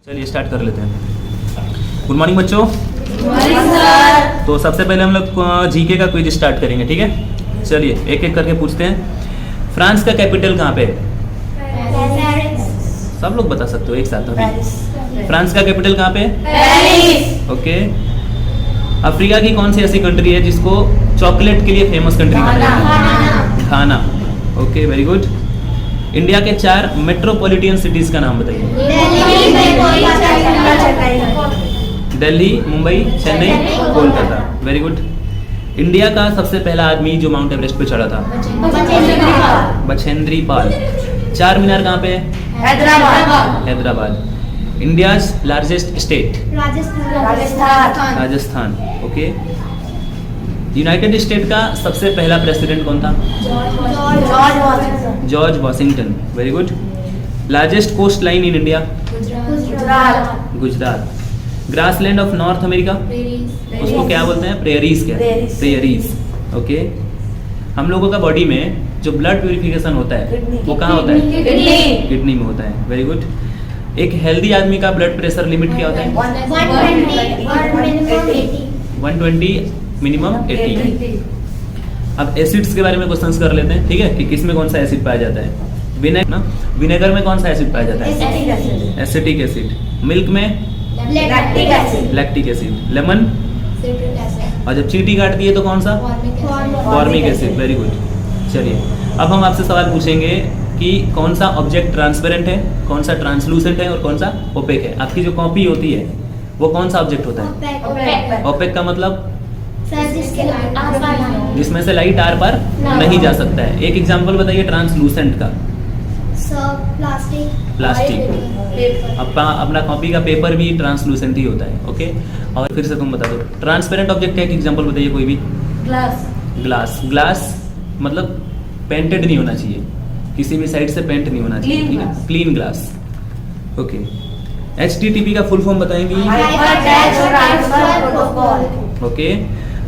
चलिए स्टार्ट कर लेते हैं। गुड मॉर्निंग बच्चों। सर। तो सबसे पहले हम लोग जीके का क्विज स्टार्ट करेंगे, ठीक है। चलिए एक एक करके पूछते हैं। फ्रांस का कैपिटल कहाँ पे है? सब लोग बता सकते हो एक साथ अभी। फ्रांस का कैपिटल कहाँ पे है? पेरिस। ओके। अफ्रीका की कौन सी ऐसी कंट्री है जिसको चॉकलेट के लिए फेमस कंट्री माना जाता है? Ghana. Okay, very good. India के 4 मेट्रोपॉलिटन सिटीज का नाम बताइए। Delhi, Mumbai, Chennai, Kolkata. Very good. India का सबसे पहला आदमी जो माउंट एवरेस्ट पे चढ़ा था? बछेंद्री पाल। 4 मीनार कहाँ पे है? Hyderabad. India's largest state? Rajasthan. Okay. United state का सबसे पहला प्रेसिडेंट कौन था? George Washington. Very good. Largest coast line in India? Gujarat. Grassland of north America उसको क्या बोलते हैं? प्रेयरीज। क्या? प्रेयरीज। ओके। हम लोगों का बॉडी में जो ब्लड प्यूरिफिकेशन होता है वो कहाँ होता है? किडनी में होता है। Very good. एक हेल्दी आदमी का ब्लड प्रेशर लिमिट क्या होता है? 120, मिनिमम 80। अब एसिड्स के बारे में क्वेश्चंस कर लेते हैं, ठीक है, कि किसमें कौन सा एसिड पाया जाता है। विनेगर में कौन सा एसिड पाया जाता है? Acetic acid. मिल्क में लैक्टिक एसिड। लेमन, और जब चींटी काटती है तो कौन सा? Formic acid. Very good. चलिए अब हम आपसे सवाल पूछेंगे कि कौन सा ऑब्जेक्ट ट्रांसपेरेंट है, कौन सा ट्रांसलूसेंट है और कौन सा ओपेक है। आपकी जो कॉपी होती है वो कौन सा ऑब्जेक्ट होता है? ओपेक का मतलब जिसमें से लाइट आर पार नहीं जा सकता है। एक एग्जांपल बताइए ट्रांसलूसेंट का। प्लास्टिक। अपना कॉपी का पेपर भी ट्रांसलूसेंट ही होता है। ओके। और फिर से तुम बता दो ट्रांसपेरेंट ऑब्जेक्ट का एक एग्जांपल बताइए कोई भी। ग्लास मतलब पेंटेड नहीं होना चाहिए, किसी भी साइड से पेंट नहीं होना चाहिए, ठीक है। Clean glass. ओके। HTTP का फुल फॉर्म बताएंगी? Okay.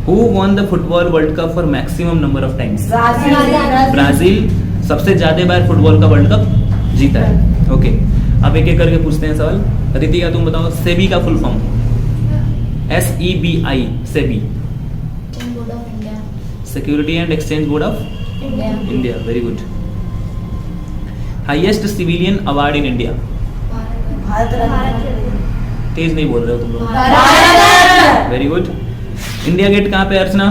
Who won the football world cup for maximum number of times? Brazil सबसे ज्यादा बार फुटबॉल का वर्ल्ड कप जीता है। ओके। अब एक एक करके पूछते हैं सवाल। रितिका तुम बताओ सेबी का full form? SEBI। SEBI security and exchange board of India. Very good. Highest civilian award in India? तेज नहीं बोल रहे हो तुम लोग। Very good. इंडिया गेट कहाँ पे अर्चना?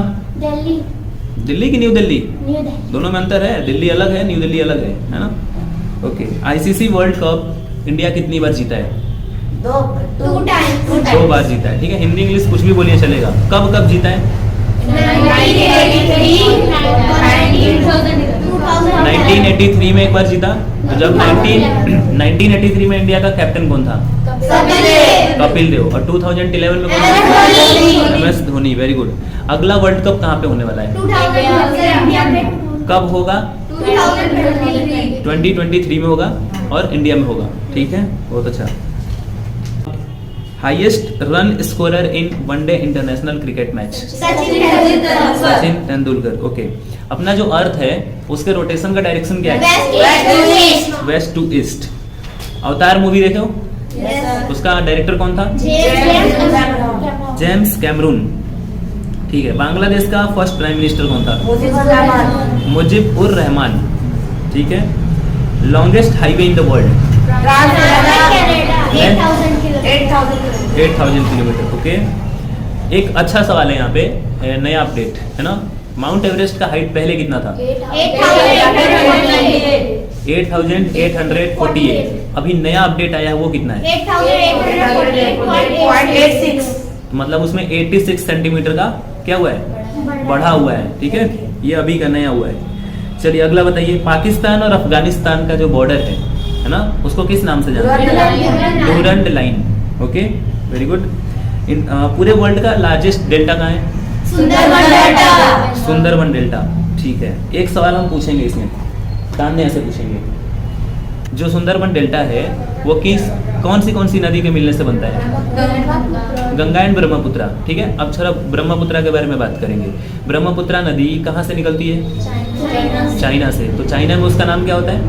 दिल्ली की न्यू दिल्ली? दोनों में अंतर है, दिल्ली अलग है, न्यू दिल्ली अलग है ना। Okay. ICC world cup India कितनी बार जीता है? 2 बार जीता है, ठीक है। हिंदी इंग्लिश कुछ भी बोलिए चलेगा। कब कब जीता है? 1983 में एक बार जीता। जब 1983 में इंडिया का कैप्टन कौन था? कपिल देव। और 2011 में कौन था? MS धोनी। Very good. अगला वर्ल्ड कप कहाँ पे होने वाला है? कब होगा? 2023 में होगा और इंडिया में होगा, ठीक है। बहुत अच्छा। हाईएस्ट रन स्कोरर इन one day international cricket match? Sachin Tendulkar. Okay. अपना जो अर्थ है उसके रोटेशन का डायरेक्शन क्या है? West to east. Avatar movie देखे हो? उसका डायरेक्टर कौन था? James Cameron. ठीक है। बांग्लादेश का फर्स्ट प्राइम मिनिस्टर कौन था? मुजीबुर रहमान। ठीक है। Longest highway in the world? 8,000 kilometre. Okay. एक अच्छा सवाल है यहाँ पे, नया अपडेट है ना। माउंट एवरेस्ट का हाइट पहले कितना था? 8,848। अभी नया अपडेट आया है वो कितना है? 8,848.86। मतलब उसमें 86 सेंटीमीटर का क्या हुआ है? बढ़ा हुआ है, ठीक है। ये अभी का नया हुआ है। चलिए अगला बताइए। पाकिस्तान और अफगानिस्तान का जो बॉर्डर है ना, उसको किस नाम से जानते हैं? Durand line. Okay, very good. पूरे वर्ल्ड का लार्जेस्ट डेल्टा कहाँ है? सुंदरबन डेल्टा। ठीक है। एक सवाल हम पूछेंगे इसमें, सामने ऐसे पूछेंगे। जो सुंदरबन डेल्टा है वो कौन सी नदी के मिलने से बनता है? गंगा एंड ब्रह्मपुत्रा। ठीक है। अब थोड़ा ब्रह्मपुत्रा के बारे में बात करेंगे। ब्रह्मपुत्रा नदी कहाँ से निकलती है? चाइना से। तो चाइना में उसका नाम क्या होता है?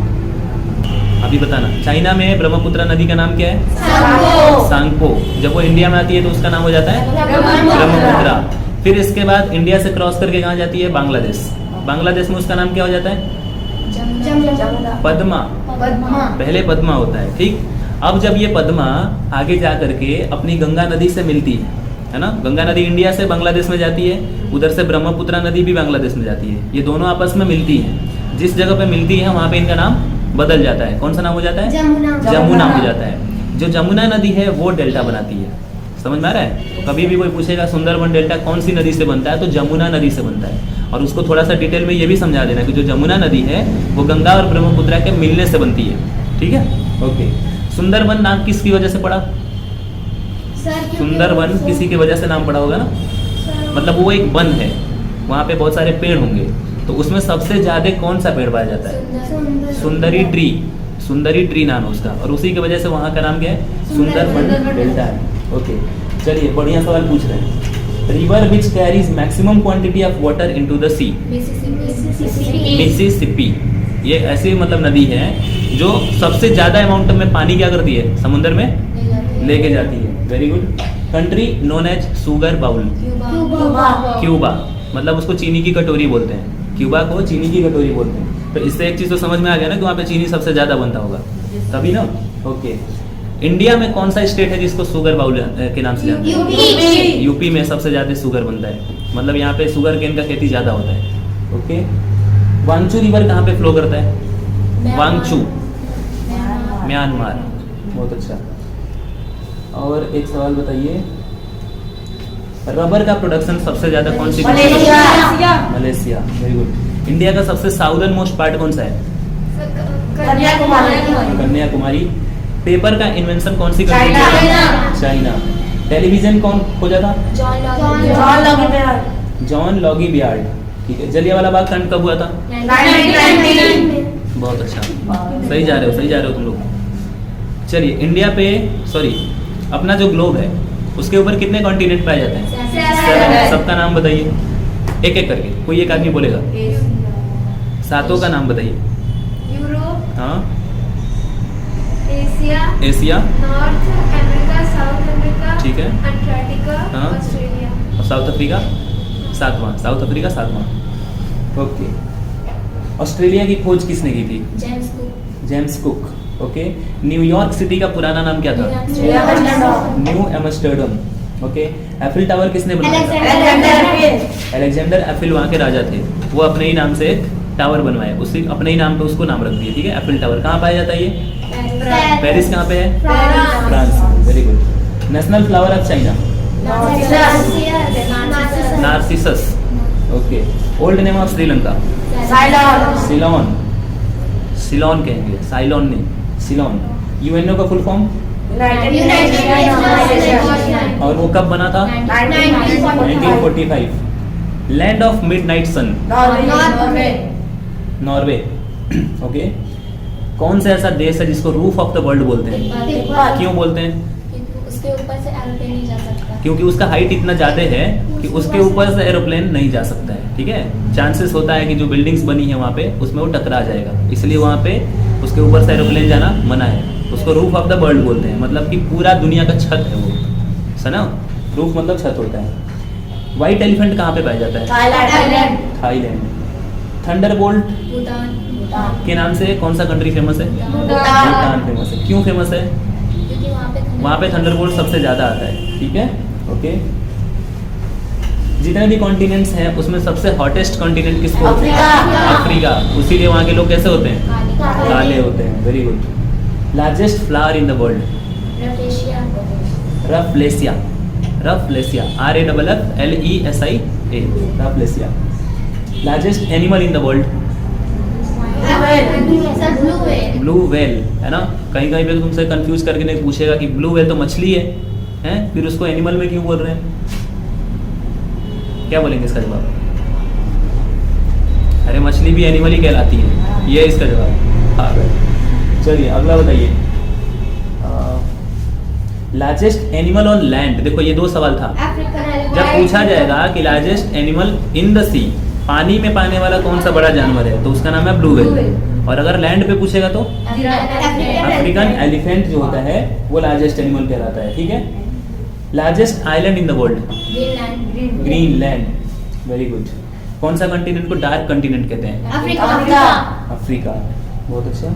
अभी बताना। चाइना में ब्रह्मपुत्र नदी का नाम क्या है? सांगपो। सांगपो। जब वो इंडिया में आती है तो उसका नाम हो जाता है ब्रह्मपुत्र। फिर इसके बाद इंडिया से क्रॉस करके कहाँ जाती है? बांग्लादेश। बांग्लादेश में उसका नाम क्या हो जाता है? पद्मा। पहले पद्मा होता है, ठीक। अब जब ये पद्मा आगे जा करके अपनी गंगा नदी से मिलती है ना, गंगा नदी इंडिया से बांग्लादेश में जाती है, उधर से ब्रह्मपुत्र नदी भी बांग्लादेश में जाती है, ये दोनों आपस में मिलती हैं। जिस जगह पे मिलती है वहाँ पे इनका नाम बदल जाता है। कौन सा नाम हो जाता है? जमुना हो जाता है। जो जमुना नदी है वो डेल्टा बनाती है। समझ में आ रहा है? कभी भी कोई पूछेगा सुंदरबन डेल्टा कौन सी नदी से बनता है, तो जमुना नदी से बनता है। और उसको थोड़ा सा डिटेल में ये भी समझा देना कि जो जमुना नदी है वो गंगा और ब्रह्मपुत्र के मिलने से बनती है, ठीक है। ओके, सुंदरबन नाम किसकी वजह से पड़ा? सुंदरबन किसी की वजह से नाम पड़ा होगा ना, मतलब वो एक वन है, वहाँ पे बहुत सारे पेड़ होंगे, तो उसमें सबसे ज्यादा कौन सा पेड़ पाया जाता है? सुंदरी ट्री। सुंदरी ट्री नाम है उसका, और उसी की वजह से वहाँ का नाम क्या है? सुंदरबन डेल्टा है। ओके, चलिए बढ़िया सवाल पूछ रहे हैं। River which carries maximum quantity of water into the sea? Mississippi. ये ऐसी मतलब नदी है जो सबसे ज्यादा अमाउंट में पानी क्या करती है? समुद्र में लेके जाती है। Very good. Country known as sugar bowl? Cuba. मतलब उसको चीनी की कटोरी बोलते हैं। क्यूबा को चीनी की कटोरी बोलते हैं। तो इससे एक चीज तो समझ में आ गया ना कि वहाँ पे चीनी सबसे ज्यादा बनता होगा, तभी ना। ओके, इंडिया में कौन सा स्टेट है जिसको शुगर बाउल के नाम से जानते हैं? यूपी में सबसे ज्यादा शुगर बनता है, मतलब यहाँ पे शुगर केन का खेती ज्यादा होता है। ओके, वांगचू रिवर कहाँ पे फ्लो करता है? वांगचू, म्यांमार। बहुत अच्छा। और एक सवाल बताइए, रबर का प्रोडक्शन सबसे ज्यादा कौन सी? मलेशिया। Very good. इंडिया का सबसे साउदर्न मोस्ट पार्ट कौन सा है? कन्याकुमारी। पेपर का इन्वेंशन कौन सी कंट्री ने? चाइना। टेलीविजन कौन खोजा था? जॉन लॉगी बियार्ड। ठीक है। जलियांवाला बाग कांड कब हुआ था? 1919। बहुत अच्छा, सही जा रहे हो तुम लोग। चलिए, इंडिया पे सॉरी अपना जो ग्लोब है उसके ऊपर कितने कॉन्टिनेंट पाए जाते हैं? 7। सबका नाम बताइए एक एक करके, कोई एक आदमी बोलेगा। 7 का नाम बताइए। यूरोप, हाँ, Asia, North America, South America, ठीक है, अंटार्कटिका, हाँ, ऑस्ट्रेलिया और साउथ अफ्रीका 7वां। साउथ अफ्रीका 7वां। ओके, ऑस्ट्रेलिया की खोज किसने की थी? James Cook. Okay, New York City का पुराना नाम क्या था? New Amsterdam. Okay, Eiffel tower किसने बनाया था? अलेक्जेंडर एफिल वहाँ के राजा थे, वो अपने ही नाम से एक टावर बनवाए, उसी अपने ही नाम पे उसको नाम रख दिए। ठीक है, एफिल टावर कहाँ पाया जाता है ये? पेरिस कहाँ पे है? France. Very good. National flower of China? Narcissus. Okay, old name of Sri Lanka? Ceylon. Ceylon कहेंगे, साइलोन नहीं, सिलोन। यूएनओ का फुल फॉर्म? और वो कब बना था? 1945। Land of midnight sun? Norway. Okay, कौन सा ऐसा देश है जिसको रूफ ऑफ द वर्ल्ड बोलते हैं? क्यों बोलते हैं? उसके ऊपर से एरोप्लेन नहीं जा सकता, क्योंकि उसका हाइट इतना ज्यादा है कि उसके ऊपर से एरोप्लेन नहीं जा सकता है। ठीक है, चांसेस होता है कि जो बिल्डिंग्स बनी है वहाँ पे उसमें वो टकरा जाएगा, इसलिए वहाँ पे उसके ऊपर से एरोप्लेन जाना मना है। उसको रूफ ऑफ द वर्ल्ड बोलते हैं, मतलब कि पूरा दुनिया का छत है वो, सना। रूफ मतलब छत होता है। व्हाइट एलिफेंट कहाँ पे पाया जाता है? थाईलैंड। थंडरबोल्ट के नाम से कौन सा कंट्री फेमस है? भूटान फेमस है। क्यों फेमस है? क्योंकि वहाँ पे थंडरबोल्ट सबसे ज्यादा आता है। ठीक है, ओके। जितने भी कॉन्टिनेंट्स हैं उसमें सबसे हॉटेस्ट कॉन्टिनेंट किसको? अफ्रीका। उसीलिए वहाँ के लोग कैसे होते हैं? काले होते हैं। Very good. Largest flower in the world? Rafflesia. Rafflesia, RAFFLESIA, Rafflesia. Largest animal in the world? Blue whale, है ना। कहीं कहीं पे तुमसे कंफ्यूज करके नहीं पूछेगा कि ब्लू व्हेल तो मछली है, हैं? फिर उसको एनिमल में क्यों बोल रहे हैं? क्या बोलेंगे इसका जवाब? अरे मछली भी एनिमल ही कहलाती है, ये इसका जवाब। हाँ, चलिए अगला बताइए। Largest animal on land. देखो ये 2 सवाल था। जब पूछा जाएगा कि लार्जेस्ट एनिमल इन द सी, पानी में पाने वाला कौन सा बड़ा जानवर है, तो उसका नाम है ब्लू व्हेल। और अगर लैंड पे पूछेगा तो अफ्रीकन एलिफेंट जो होता है वो लार्जेस्ट एनिमल कहलाता है, ठीक है। Largest island in the world, Greenland. Greenland, very good. कौन सा कंटिनेंट को डार्क कंटिनेंट कहते हैं? अफ्रीका। अफ्रीका, बहुत अच्छा।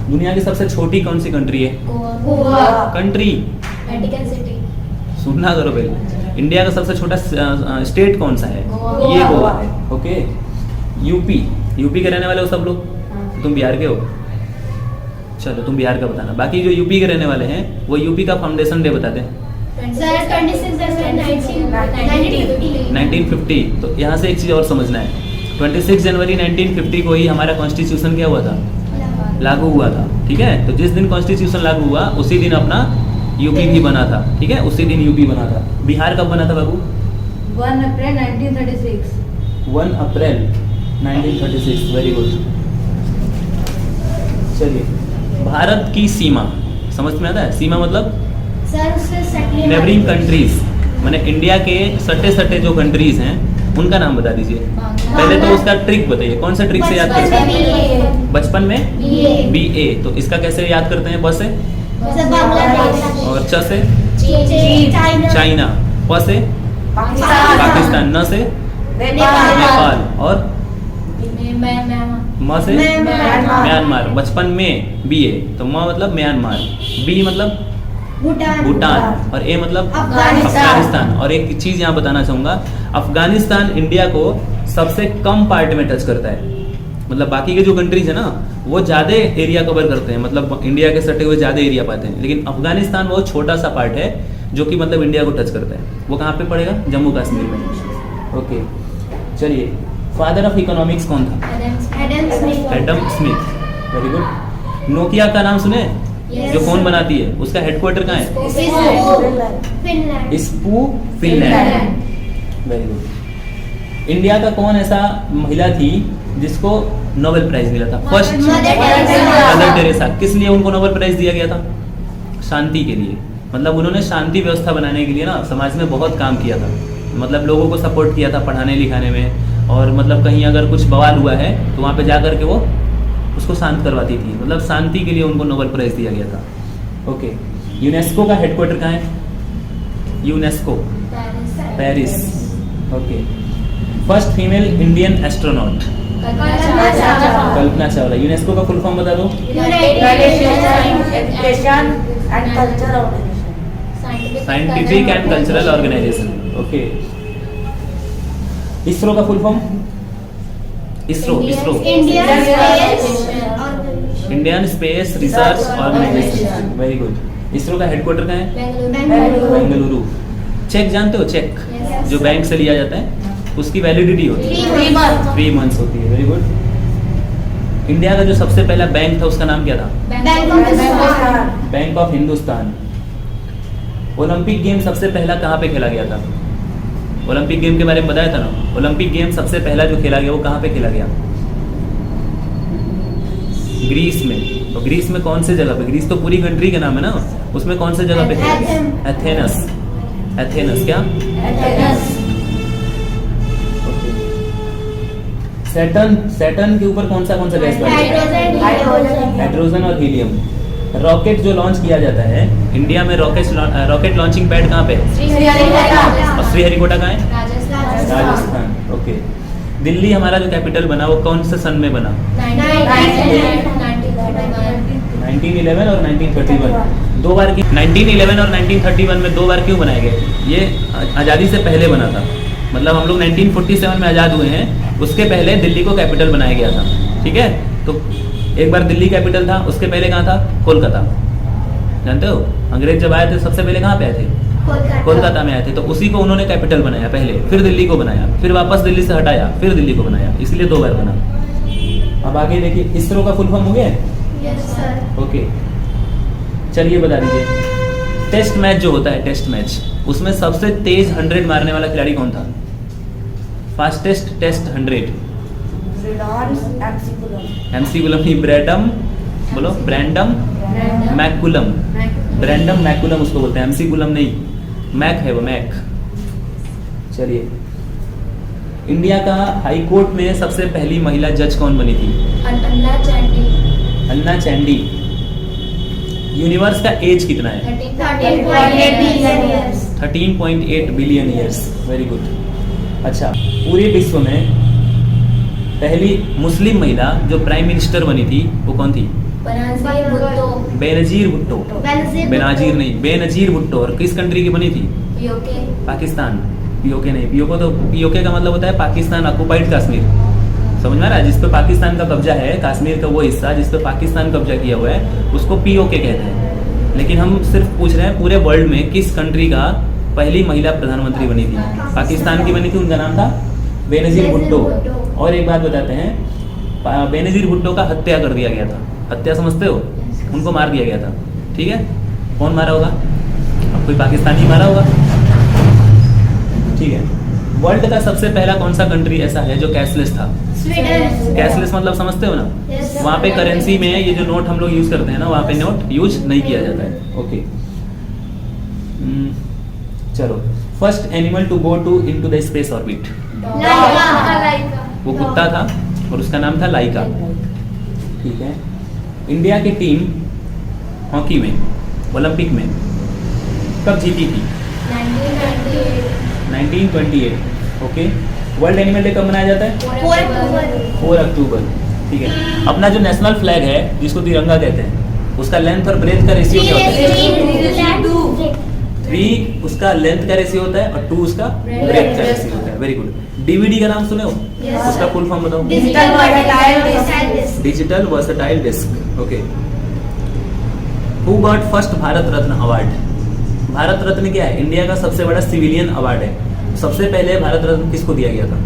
दुनिया की सबसे छोटी कौन सी कंट्री है? गोवा। Country, Vatican City. सुनना करो पहले। इंडिया का सबसे छोटा स्टेट कौन सा है? गोवा। ये गोवा है, ओके। यूपी के रहने वाले हो सब लोग? तुम बिहार के हो? चलो तुम बिहार का बताना। बाकी जो यूपी के रहने वाले हैं वो यूपी का फाउंडेशन डे बताते हैं। सर 26 जनवरी 1950। 1950। तो यहाँ से एक चीज़ और समझना है, 26 जनवरी 1950 को ही हमारा कॉन्स्टिट्यूशन क्या हुआ था? लागू हुआ था, ठीक है। तो जिस दिन कॉन्स्टिट्यूशन लागू हुआ उसी दिन अपना यूपी भी बना था, ठीक है। उसी दिन यूपी बना था। बिहार कब बना था बाबू? 1 अप्रैल 1936। 1 अप्रैल 1936, वेरी गुड। चलिए, भारत की सीमा समझ में आता है? सीमा मतलब सर उससे सेटल नेबरिंग कंट्रीज, माने इंडिया के सटे जो कंट्रीज हैं उनका नाम बता दीजिए। पहले तो उसका ट्रिक बताइए, कौन सा ट्रिक से याद करते हैं? बचपन में BA। तो इसका कैसे याद करते हैं? ब से? बांग्लादेश और च से? चीन चाइना। प से? पाकिस्तान। न से? नेपाल। और म से? म्यांमार। बचपन में BA, तो म मतलब म्यांमार, B मतलब भूटान, और A मतलब अफगानिस्तान। और एक चीज यहाँ बताना चाहूंगा, अफगानिस्तान इंडिया को सबसे कम पार्ट में टच करता है। मतलब बाकी के जो कंट्रीज है ना वो ज्यादा एरिया कवर करते हैं, मतलब इंडिया के सटे हुए ज्यादा एरिया पाते हैं, लेकिन अफगानिस्तान बहुत छोटा सा पार्ट है जो कि मतलब इंडिया को टच करता है। वो कहाँ पे पड़ेगा? जम्मू कश्मीर में, ओके। चलिए, फादर ऑफ इकोनॉमिक्स कौन था? Adam Smith, very good. Nokia का नाम सुने? जो फोन बनाती है, उसका हेडक्वार्टर कहाँ है? फिनलैंड। स्पू, फिनलैंड, वेरी गुड। इंडिया का कौन ऐसा महिला थी जिसको नोबेल प्राइज मिला था? First mother Teresa. किस लिए उनको नोबेल प्राइज दिया गया था? शांति के लिए। मतलब उन्होंने शांति व्यवस्था बनाने के लिए ना समाज में बहुत काम किया था, मतलब लोगों को सपोर्ट किया था पढ़ाने लिखाने में, और मतलब कहीं अगर कुछ बवाल हुआ है तो वहाँ पे जा करके वो उसको शांत करवाती थी। मतलब शांति के लिए उनको नोबेल प्राइज दिया गया था, ओके। यूनेस्को का हेडक्वार्टर कहाँ है? UNESCO, Paris, okay. First female Indian astronaut? Kalpana Chawla. UNESCO का फुल फॉर्म बता दो। Scientific and cultural organization, okay. ISRO का full form? ISRO, Indian space research organization, very good. ISRO का हेडक्वार्टर कहाँ है? बेंगलुरु। चेक जानते हो? चेक जो बैंक से लिया जाता है उसकी वैलिडिटी होती है 3 मंथ्स होती है, वेरी गुड। इंडिया का जो सबसे पहला बैंक था उसका नाम क्या था? Bank of Hindustan. Olympic game सबसे पहला कहाँ पे खेला गया था? ओलंपिक गेम के बारे में बताया था ना। ओलंपिक गेम सबसे पहला जो खेला गया वो कहाँ पे खेला गया? ग्रीस में। तो ग्रीस में कौन से जगह पे? ग्रीस तो पूरी कंट्री का नाम है ना, उसमें कौन से जगह पे खेला गया? एथेनस। एथेनस क्या? सैटर्न के ऊपर कौन सा गैस पाया जाता है? हाइड्रोजन और हीलियम। रॉकेट जो लॉन्च किया जाता है इंडिया में, रॉकेट लॉन्चिंग पैड कहाँ पे? और श्रीहरिकोटा कहाँ है? राजस्थान, ओके। दिल्ली हमारा जो कैपिटल बना वो कौन से सन में बना? 1911 और 1931। 2 बार की 1911 और 1931 में 2 बार क्यों बनाए गए? ये आज़ादी से पहले बना था, मतलब हम लोग 1947 में आज़ाद हुए हैं, उसके पहले दिल्ली को कैपिटल बनाया गया था, ठीक है। तो एक बार दिल्ली कैपिटल था, उसके पहले कहाँ था? कोलकाता। जानते हो अंग्रेज जब आए थे सबसे पहले कहाँ पे आए थे? कोलकाता में आए थे। तो उसी को उन्होंने कैपिटल बनाया पहले, फिर दिल्ली को बनाया, फिर वापस दिल्ली से हटाया, फिर दिल्ली को बनाया, इसलिए 2 बार बना। अब आगे देखिए, इसरो का फुल फॉर्म हो गया? ओके, चलिए बता दीजिए। टेस्ट मैच जो होता है, टेस्ट मैच, उसमें सबसे तेज 100 मारने वाला खिलाड़ी कौन था? Fastest test 100? MC कुलम नहीं, ब्रैडम, बोलो ब्रैंडम मैकुलम। ब्रैंडम मैकुलम उसको बोलते हैं, MC कुलम नहीं, मैक है वो, मैक। चलिए, इंडिया का हाई कोर्ट में सबसे पहली महिला जज कौन बनी थी? अन्ना चांडी अन्ना चैंडी। यूनिवर्स का एज कितना है? 13.8 बिलियन ईयर्स। Very good. अच्छा, पूरे विश्व में पहली मुस्लिम महिला जो प्राइम मिनिस्टर बनी थी वो कौन थी? बनाजीर भुट्टो बेनजीर भुट्टो। बेनजीर नहीं, बेनजीर भुट्टो। और किस कंट्री की बनी थी? पीओके पाकिस्तान। पीओके नहीं, पीओके का मतलब होता है पाकिस्तान ऑक्युपाइड कश्मीर। समझ में आ रहा है? जिस पे पाकिस्तान का कब्जा है, कश्मीर का वो हिस्सा जिस पे पाकिस्तान कब्जा किया हुआ है उसको पीओके कहते हैं। लेकिन हम सिर्फ पूछ रहे हैं पूरे वर्ल्ड में किस कंट्री का पहली महिला प्रधानमंत्री बनी थी? पाकिस्तान की बनी थी, उनका नाम था बेनजीर भुट्टो। और एक बात बताते हैं, बेनजीर भुट्टो का हत्या कर दिया गया था। हत्या समझते हो? उनको मार दिया गया था। ठीक है, कौन मारा होगा? अब कोई पाकिस्तानी मारा होगा। ठीक है, वर्ल्ड का सबसे पहला कौन सा कंट्री ऐसा है जो कैशलेस था? कैशलेस मतलब समझते हो ना? वहाँ पे करेंसी में ये जो नोट हम लोग यूज करते हैं ना, वहाँ पे नोट यूज नहीं किया जाता है। ओके, चलो। First animal to go to into the space orbit. वो कुत्ता था और उसका नाम था लाइका। ठीक है, इंडिया की टीम हॉकी में ओलंपिक में कब जीती थी? 1928। ओके, वर्ल्ड एनिमल डे कब मनाया जाता है? 4 अक्टूबर। ठीक है, अपना जो नेशनल फ्लैग है जिसको तिरंगा कहते हैं, उसका लेंथ और ब्रेथ का रेशियो क्या होता है? 3 उसका लेंथ का रेशियो होता है और 2 उसका ब्रेथ का रेशियो होता है। Very good. डीवीडी का नाम सुने हो? उसका फुल फॉर्म बताओ। Digital versatile disc. Okay, who got first Bharat Ratna award? Bharat Ratna क्या है? इंडिया का सबसे बड़ा सिविलियन अवार्ड है। सबसे पहले भारत रत्न किसको दिया गया था?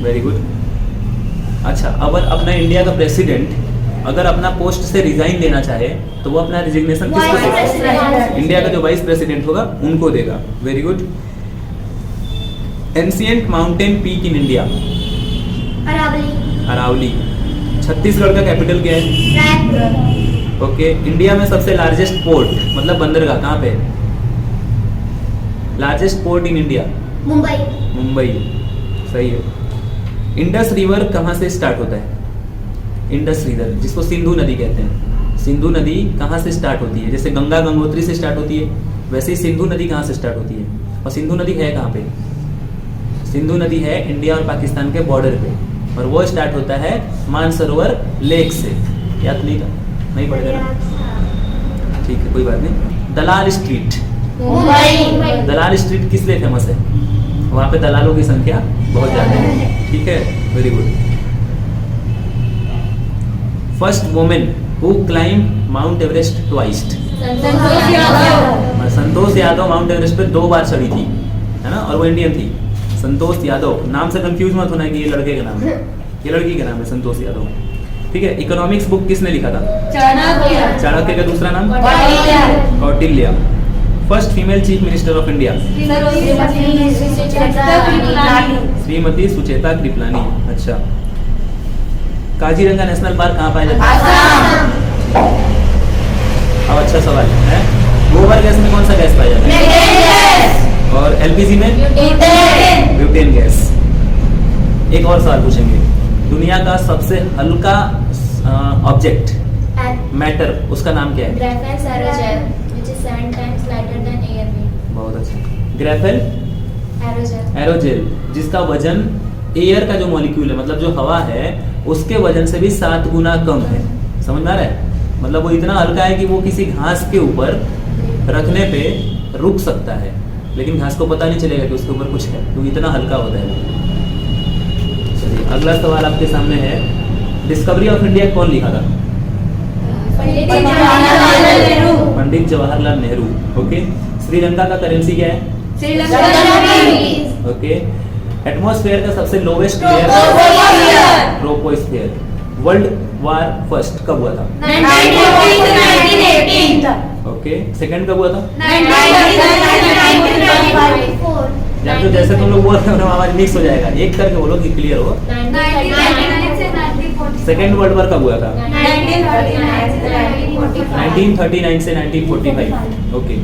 Very good. अच्छा, अब अपना इंडिया का प्रेसिडेंट अगर अपना पोस्ट से रिजाइन देना चाहे तो वो अपना रिजिग्नेशन किसको देगा? इंडिया का जो वाइस प्रेसिडेंट होगा उनको देगा। Very good. Ancient mountain peak in India? Aravalli. Chhattisgarh का कैपिटल क्या है? ओके, इंडिया में सबसे लार्जेस्ट पोर्ट मतलब बंदरगाह कहाँ पे? Largest port in India? Mumbai. सही है। इंडस रिवर कहाँ से स्टार्ट होता है? इंडस रिवर, जिसको सिंधु नदी कहते हैं। सिंधु नदी कहाँ से स्टार्ट होती है? जैसे गंगा गंगोत्री से स्टार्ट होती है, वैसे ही सिंधु नदी कहाँ से स्टार्ट होती है? और सिंधु नदी है कहाँ पे? सिंधु नदी है इंडिया और पाकिस्तान के बॉर्डर पे, और वो स्टार्ट होता है मानसरोवर लेक से। याद नहीं पड़ेगा ना? ठीक है, कोई बात नहीं। दलाल स्ट्रीट। दलाल स्ट्रीट किस लिए फेमस है? वहाँ पे दलालों की संख्या बहुत ज्यादा है। ठीक है, very good. First women who climb mount Everest twice? Santosh Yadav mount Everest पे 2 बार चढ़ी थी, है ना? और वो इंडियन थी। संतोष यादव, नाम से कंफ्यूज मत होना कि ये लड़के का नाम है, ये लड़की का नाम है संतोष यादव। ठीक है, इकोनॉमिक्स बुक किसने लिखा था? चाणक्य का दूसरा नाम? Kautilya. First female chief minister of India? Shrimati Sucheta Kripalani. अच्छा, काजीरंगा नेशनल पार्क कहाँ पाया जाता है? अब अच्छा सवाल है, गोबर गैस में कौन सा गैस पाया जाता है? और एलपीजी में? Butane gas. एक और सवाल पूछेंगे, दुनिया का सबसे हल्का ऑब्जेक्ट मैटर उसका नाम क्या है? Graphite aerogel, which is 7 times lighter than air weight. बहुत अच्छा। ग्रेफेल Aerogel. एरोजेल, जिसका वजन एयर का जो मॉलिक्यूल है मतलब जो हवा है उसके वजन से भी 7 गुना कम है। समझ में आ रहा है? मतलब वो इतना हल्का है कि वो किसी घास के ऊपर रखने पे रुक सकता है, लेकिन घास को पता नहीं चलेगा कि उसके ऊपर कुछ है, क्योंकि इतना हल्का होता है। चलिए, अगला सवाल आपके सामने है, डिस्कवरी ऑफ इंडिया कौन लिखा था? पंडित जवाहरलाल नेहरू। ओके, श्रीलंका का करेंसी क्या है? ओके, एटमॉस्फेयर का सबसे lowest layer? Troposphere. World war first कब हुआ था? 1918। ओके, सेकंड कब हुआ था? 1994. या तो जैसे तुम लोग बोल रहे हो ना आवाज मिक्स हो जाएगा, एक करके बोलो कि क्लियर हो। 1939 से 1945. सेकंड वर्ल्ड वॉर कब हुआ था? 1939 से 1945. 1939 से 1945। ओके,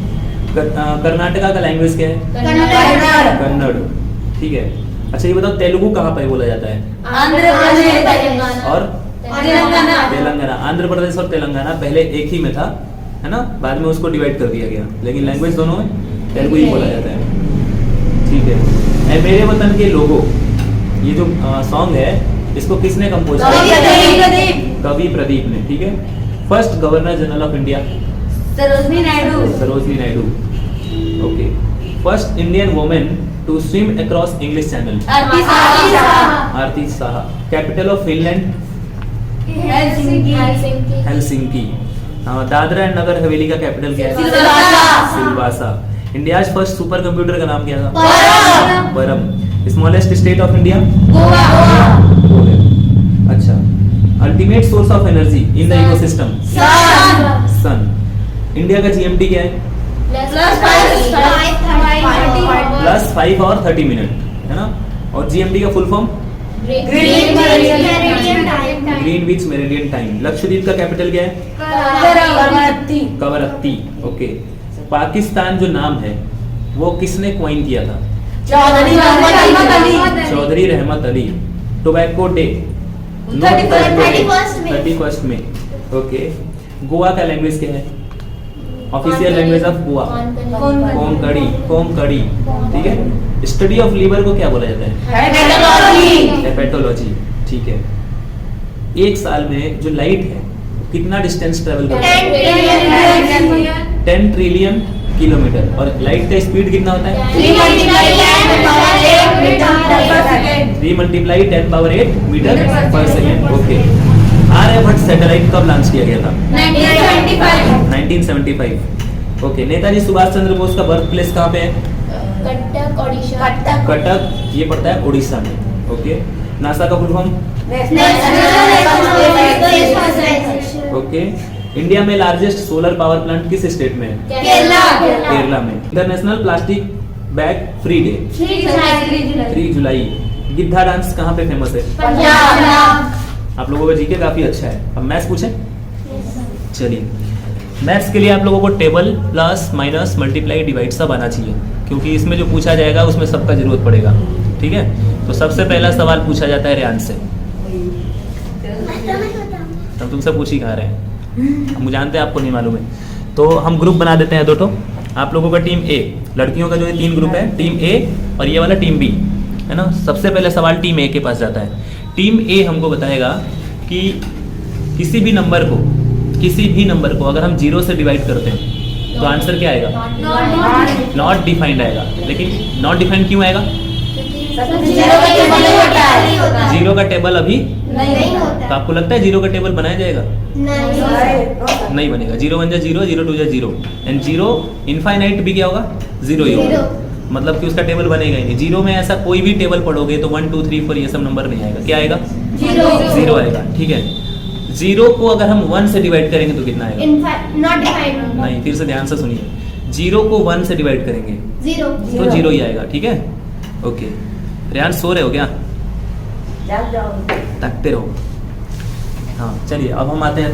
कर्नाटका का लैंग्वेज क्या है? कन्नड़। कन्नड़। ठीक है। अच्छा ये बताओ तेलुगु कहाँ पे बोला जाता है? आंध्र प्रदेश और तेलंगाना। तेलंगाना। आंध्र प्रदेश और तेलंगाना पहले एक ही में था, है ना, बाद में उसको डिवाइड कर दिया गया, लेकिन लैंग्वेज दोनों में तेलुगु ही बोला जाता है। ठीक है। ए मेरे वतन के लोगों, ये जो सॉन्ग है इसको किसने कंपोज किया? कवि प्रदीप ने। ठीक है। First governor general of India? Sarojini Naidu. Sarojini Naidu. Okay. First Indian women to swim across English channel? Aarti Shah. Aarti Saha. Capital of Finland? Helsinki. Helsinki. Dadra and Nagar Haveli का कैपिटल क्या है? Silvassa. Silvassa. India's first super computer का नाम क्या था? Param. Param. Smallest state of India? Goa. अच्छा। Ultimate source of energy in the Sun. Ecosystem? Sun. Sun. India का GMT क्या है? +5 और 30 मिनट, है ना। और जीएमटी का full form? Greenwich meridian time. Lakshadweep का कैपिटल क्या है? कवरत्ती। कवरत्ती। ओके। पाकिस्तान जो नाम है वो किसने क्वाइन किया था? चौधरी रहमत अली। Tobacco day? 31 में। ओके। गोवा का लैंग्वेज क्या है? Official language of Goa? Konkani. ठीक है। स्टडी ऑफ लीवर को क्या बोला जाता है? हेपेटोलॉजी। ठीक है। एक साल में जो लाइट है कितना डिस्टेंस ट्रेवल करता है? 10 ट्रिलियन किलोमीटर। और लाइट का स्पीड कितना होता है? 3 × 10⁸ मीटर पर सेकेंड। ओके। आर्यभट्ट सैटेलाइट कब लॉन्च किया गया था? 1975। ओके। नेताजी सुभाष चंद्र बोस का बर्थ प्लेस कहाँ पे है? कटक ओडिशा। कटक, ये पड़ता है उड़ीसा में। ओके। नासा का फुल फॉर्म? ओके। इंडिया में लार्जेस्ट सोलर पावर प्लांट किस स्टेट में है? केरला में। International plastic bag free day? 3 जुलाई। गिद्धा डांस कहाँ पे फेमस है? आप लोगों का जीके काफी अच्छा है। अब मैथ्स पूछें? चलिए, मैथ्स के लिए आप लोगों को table, plus minus multiply divide सब आना चाहिए, क्योंकि इसमें जो पूछा जाएगा उसमें सबका जरूरत पड़ेगा। ठीक है। तो सबसे पहला सवाल पूछा जाता है रेयांश से। तब तुमसे पूछ ही कहाँ रहे हैं, हम जानते हैं आपको नहीं मालूम है। तो हम ग्रुप बना देते हैं 2 आप लोगों का टीम ए, लड़कियों का जो है 3 ग्रुप है, टीम ए और ये वाला टीम बी, है ना। सबसे पहले सवाल टीम ए के पास जाता है। टीम ए हमको बताएगा कि किसी भी नंबर को अगर हम 0 से डिवाइड करते हैं तो आंसर क्या आएगा? नॉट डिफाइंड आएगा। लेकिन नॉट डिफाइंड क्यों आएगा? 0 का टेबल अभी नहीं तो आपको लगता है 0 का टेबल बनाया जाएगा? नहीं बनेगा। 0 1 0, 0 2 0, एंड 0 इनफाइनाइट भी क्या होगा? 0 ही होगा। मतलब कि उसका टेबल बनेगा ही नहीं। 0 में ऐसा कोई भी टेबल पढ़ोगे तो 1 2 3 4 ये सब नंबर नहीं आएगा। क्या आएगा? 0 आएगा। ठीक है। 0 को अगर हम 1 से डिवाइड करेंगे तो कितना आएगा? नहीं, फिर से ध्यान से सुनिए। 0 को 1 से डिवाइड करेंगे तो 0 ही आएगा। ठीक है। ओके। रेयांश सो रहे हो क्या? तकते रहो। हाँ चलिए, अब हम आते हैं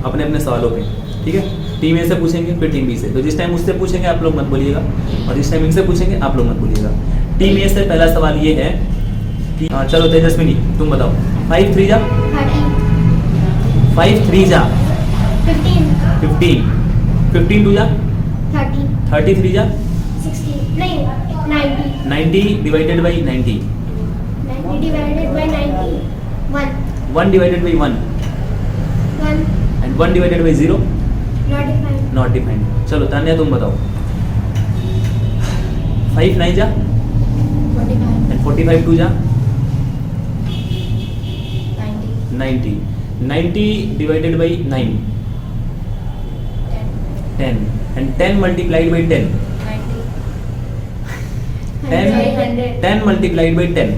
अपने अपने सवालों पे। ठीक है। टीम ए से पूछेंगे, फिर टीम बी से। तो जिस टाइम उससे पूछेंगे आप लोग मत बोलिएगा, और जिस टाइम इनसे पूछेंगे आप लोग मत बोलिएगा। टीम ए से पहला सवाल ये है कि चलो तेजस्विनी तुम बताओ। 5 3 जा 5 3 जा 15 15 2 जा 30 3 जा 90 divided by 90 1 divided by 1 and 1 divided by 0 not defined. चलो तान्या तुम बताओ। 5 9 जा एंड 45 2 जा 90 90 divided by 9 10 and 10 multiplied by 10 10 multiplied by 10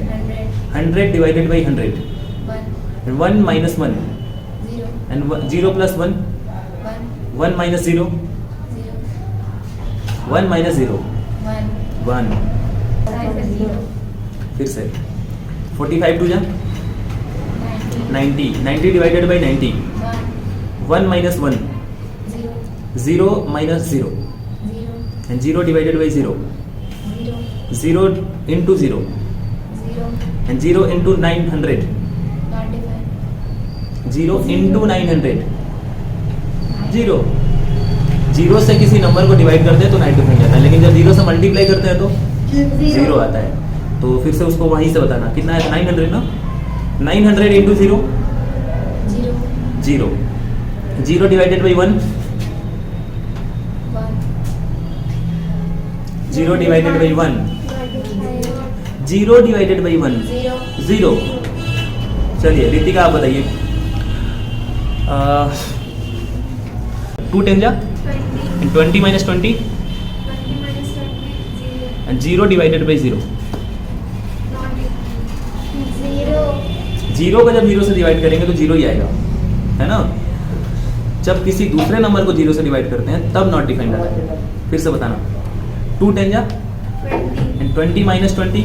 100 divided by 100 and 1 minus 1 and 0 plus 1 1 minus 0 1 minus 0 1 फिर से 45 2 जा 90 90 divided by 90 1 minus 1 0 minus 0 and 0 divided by 0, 0, 0 into 0, 0, and 0 into 900, not defined. 0 into 900, 0. 0 से किसी नंबर को डिवाइड करते हैं तो 9 डिफाइन जाता है, लेकिन जब 0 से मल्टीप्लाई करते हैं तो 0 आता है. तो फिर से उसको वहीं से बताना कितना है, 900 ना, 900 into 0, 0, 0. 0 divided by 1, 1, 0 divided by 1, 0 divided by 1, 0, 0. चलिए रितिका आप बताइए. 2 10 जा 20. and 20 minus 20 20 minus 20, 0. and 0 divided by 0. Not defined. 0, 0 को जब 0 से डिवाइड करेंगे तो 0 ही आएगा, है ना. जब किसी दूसरे नंबर को 0 से डिवाइड करते हैं तब नॉट डिफाइंड आता है. फिर से बताना. 2 10 जा 20. and 20 minus 20,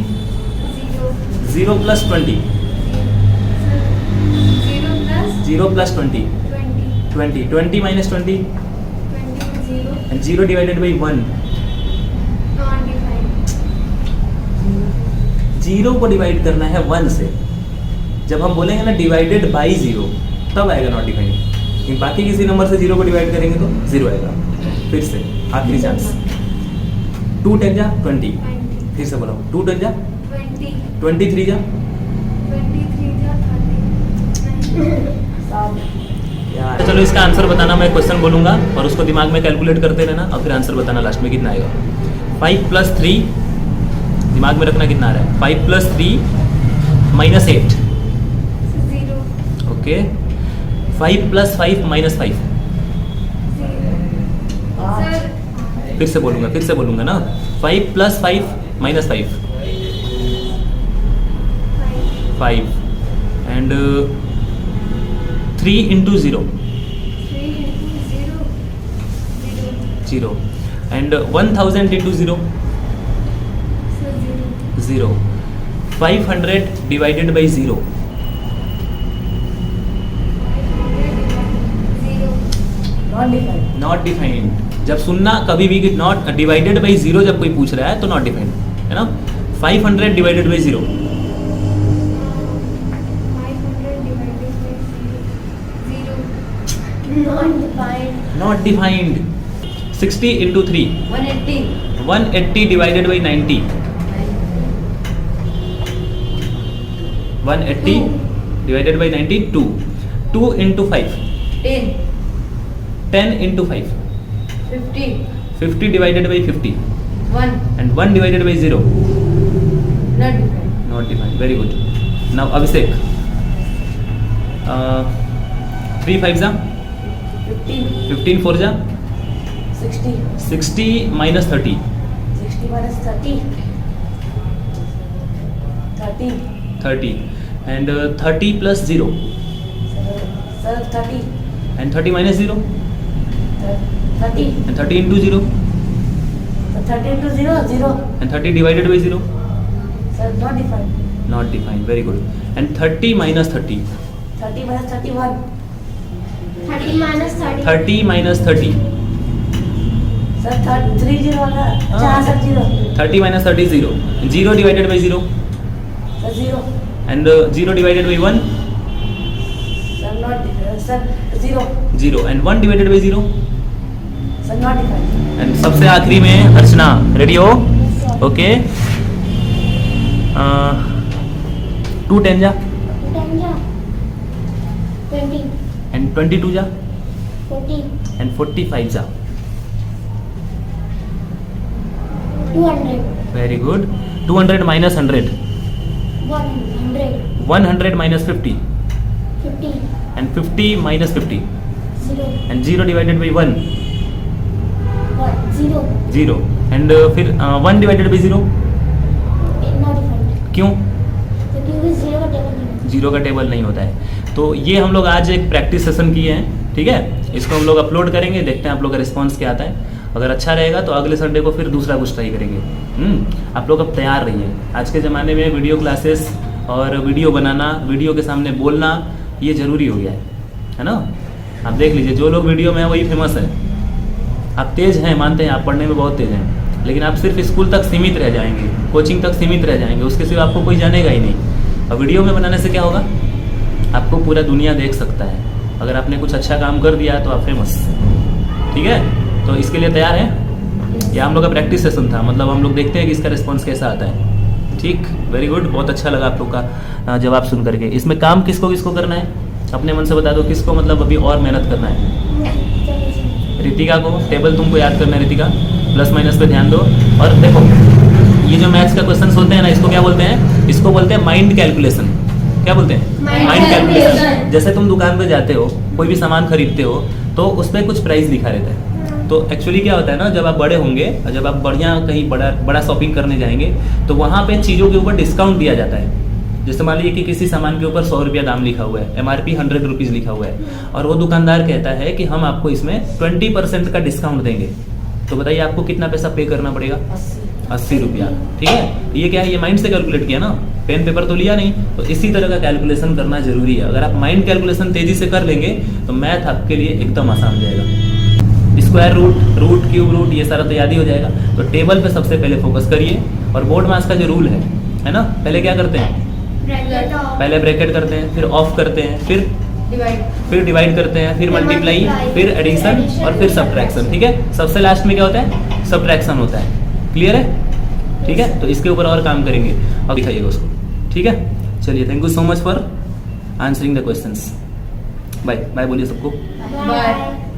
0. 0 plus 20, 0 plus 0 plus 20, 20. 20. 20 minus 20 20 0. and 0 divided by 1. Not defined. 0 को डिवाइड करना है 1 से. जब हम बोलेंगे ना डिवाइडेड बाई 0 तब आएगा नॉट डिफाइंड. लेकिन बाकी किसी नंबर से 0 को डिवाइड करेंगे तो 0 आएगा. फिर से आखिरी चांस. 2 10 जा 20. 20. फिर से बोला 2 10 जा 20. 23 जा 23 जा 30. यार. चलो इसका आंसर बताना. मैं क्वेश्चन बोलूंगा और उसको दिमाग में कैलकुलेट करते रहना और फिर आंसर बताना लास्ट में कितना आएगा. 5 plus 3 दिमाग में रखना कितना आ रहा है. 5 plus 3 minus 8. 0. Okay. 5 plus 5 minus 5. 0. Sir, फिर से बोलूंगा ना. 5 plus 5 minus 5. 5 and 3 into 0, 3 into 0. 0. 0 and 1000 into 0, Sir, 0. 0. 500 divided by 0, 0. Not defined. जब सुनना कभी भी कि नॉट डिवाइडेड बाई 0 जब कोई पूछ रहा है तो नॉट डिफाइंड है ना. 500 divided by 0, 500 divided by 0. 0. not defined. Not defined. 60 into 3, 180. 180 divided by 90, 180 divided by 90, 2. 2 into 5, 10. 10 into 5, 50. 50 divided by 50 1. and 1 divided by 0, Not defined. not defined. Very good. Now Abhishek, 3 5 जा 15. 15 4 जा 60. 60 minus 30, 60 minus 30. 30. 30 and 30 plus 0 Sir, 30. and 30 minus 0 30. and 30 into 0 So 30 into 0, 0. and 30 divided by 0, Sir, not defined. not defined. Very good. And 30 minus 30, 30 minus 31. 30 minus 30. 30 minus 30, Sir, 30 वाला. हाँ. हाँ, sir, 0. 30 minus 30 0, 0 divided by 0 Sir, 0. and 0 divided by 1, Sir, not sir, 0. 0 and 1 divided by 0 Sir, not defined. and सबसे आखिरी में अर्चना. Ready हो? Okay. 2 10 जा 10 ja 20, and 22 जा 40, and 45 जा. 200, Very good. 200 minus 100, 100, 100 minus 50 50, and 50 minus 50 0, and 0 divided by 1, 0, 0 and फिर 1 divided by 0. not defined. क्यों? तो क्योंकि 0 का टेबल नहीं है. 0 का टेबल नहीं होता है. तो ये हम लोग आज एक प्रैक्टिस सेशन किए हैं. ठीक है, इसको हम लोग अपलोड करेंगे, देखते हैं आप लोग का रिस्पॉन्स क्या आता है. अगर अच्छा रहेगा तो अगले संडे को फिर दूसरा कुछ ट्राई करेंगे. आप लोग अब तैयार रहिए. आज के ज़माने में वीडियो क्लासेस और वीडियो बनाना, वीडियो के सामने बोलना, ये ज़रूरी हो गया है ना. आप देख लीजिए, जो लोग वीडियो में है वही फेमस है. आप तेज हैं, मानते हैं आप पढ़ने में बहुत तेज हैं, लेकिन आप सिर्फ स्कूल तक सीमित रह जाएंगे, कोचिंग तक सीमित रह जाएंगे, उसके सिवा आपको कोई जानेगा ही नहीं। और वीडियो में बनाने से क्या होगा, आपको पूरा दुनिया देख सकता है। अगर आपने कुछ अच्छा काम कर दिया तो आप फेमस, ठीक है। तो इसके लिए तैयार हैं? ये हम लोग का प्रैक्टिस सेशन था, मतलब हम लोग देखते हैं कि इसका रिस्पॉन्स कैसा आता है। ठीक, वेरी गुड, बहुत अच्छा लगा आप लोग का जवाब सुन करके। इसमें काम किसको किसको करना है, अपने मन से बता दो, किसको मतलब अभी और मेहनत करना है? रितिका को। टेबल तुमको याद करना है रितिका, प्लस माइनस पे ध्यान दो। और देखो ये जो मैथ्स का क्वेश्चन होते हैं ना, इसको क्या बोलते हैं? इसको बोलते हैं माइंड कैलकुलेशन। क्या बोलते हैं? Mind calculation. जैसे तुम दुकान पे जाते हो, कोई भी सामान खरीदते हो, तो उस पर कुछ प्राइस लिखा रहता है। तो एक्चुअली क्या होता है ना, जब आप बड़े होंगे और जब आप बढ़िया कहीं बड़ा शॉपिंग करने जाएंगे, तो वहाँ पे चीज़ों के ऊपर डिस्काउंट दिया जाता है। जैसे मान लीजिए कि किसी सामान के ऊपर 100 रुपया दाम लिखा हुआ है, MRP 100 रुपीज़ लिखा हुआ है, और वो दुकानदार कहता है कि हम आपको इसमें 20% का डिस्काउंट देंगे। तो बताइए आपको कितना पैसा पे करना पड़ेगा? 80 रुपया, ठीक है। ये क्या है, ये माइंड से कैलकुलेट किया ना, पेन पेपर तो लिया नहीं। तो इसी तरह का कैलकुलेशन करना जरूरी है। अगर आप माइंड कैलकुलेशन तेजी से कर लेंगे तो मैथ आपके लिए एकदम आसान हो जाएगा। स्क्वायर रूट क्यूब रूट ये सारा तो याद ही हो जाएगा। तो टेबल पे सबसे पहले फोकस करिए। और बोर्ड मास का जो रूल है ना, पहले क्या करते हैं? पहले ब्रैकेट करते हैं, फिर ऑफ करते हैं, फिर डिवाइड करते हैं, फिर मल्टीप्लाई, फिर एडिशन और फिर सब्ट्रैक्शन, ठीक है। सबसे लास्ट में क्या होता है? सब्ट्रैक्शन होता है। क्लियर है? ठीक है, तो इसके ऊपर और काम करेंगे और दिखाइएगा उसको, ठीक है। चलिए, thank you so much for answering the questions. Bye bye बोलिए सबको। Bye.